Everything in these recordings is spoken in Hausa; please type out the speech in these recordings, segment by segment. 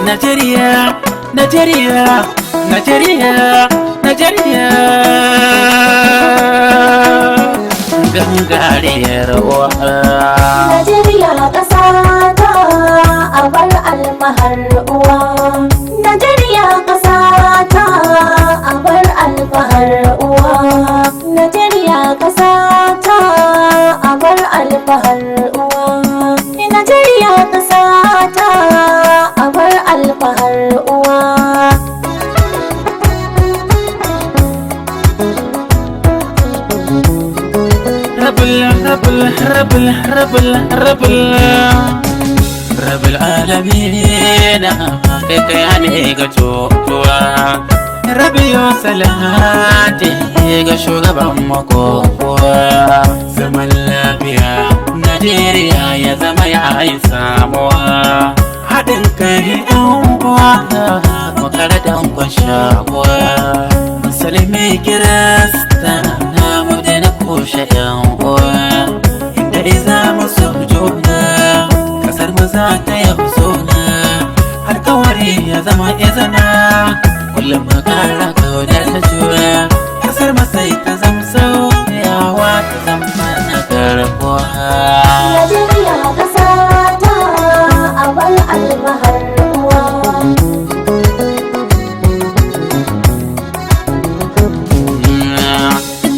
Najeriya, Najeriya, Najeriya, Najeriya. Gangariyar uwa. Najeriya ƙasa ta abar alfahar uwa. Najeriya ƙasa ta abar alfahar uwa. Najeriya ƙasa ta abar alfahar uwa. Najeriya ƙasa ta abar alfahar uwa. رب العالمين كيف يعني قجوة ربي وسلاتي قشو قبل مكوة زمن لابيا نجيريا يا زمي عيساموا حدن كي أمبوا وكالة أمبوا شاقوا مسلمي كراستانا مدينة كوشة ينقوا إنت إذا مسوجونا كسر مزاك يغزونا الكوري يا زمي إذنا كل ما قال كونا تجوا كسر مسيك زمسو يا وات زمنا كربوها Najeriya ƙasa ta abar alfahar uwa.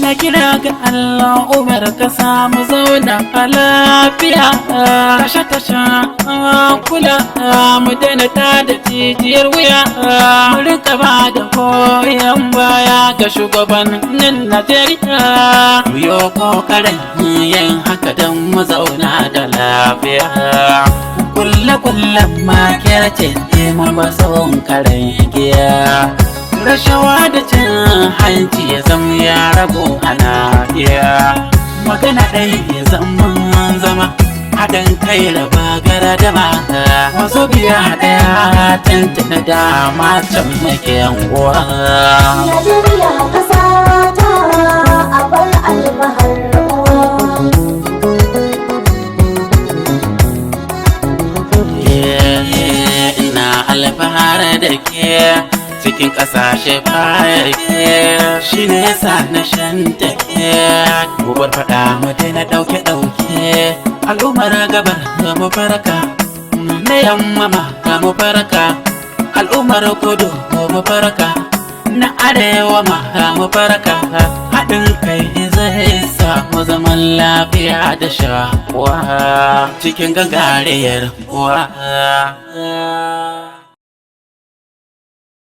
Na kira ga Allah Umar ka samu zauna a lafiya kashe kula mu daina ta da jijiyar wuya mu rika ba da koyon baya ga shugabannin Najeriya mu yi kokarin yin haka don mu zauna da lafiya kulle-kullen makirce mu ba tsawon karen giya rashawa da cin hanci ya zama ya rabu ana iya magana ɗaya ya zama haɗin kai raba gara dama wasu biya ɗaya tantana dama can muke yanguwa. Najeriya ƙasa ta abar alfahar uwa. Ina alfahar da ke cikin ƙasashe baya ke shi ne yasa na shanta ke gobar faɗa mu daina ɗauke al'ummar gabar ga mu farka na yamma ma ga mu farka al'ummar kudu ga mu farka na arewa ma ga mu farka haɗin kai zai samu zaman lafiya da shakuwa cikin gagariyar uwa.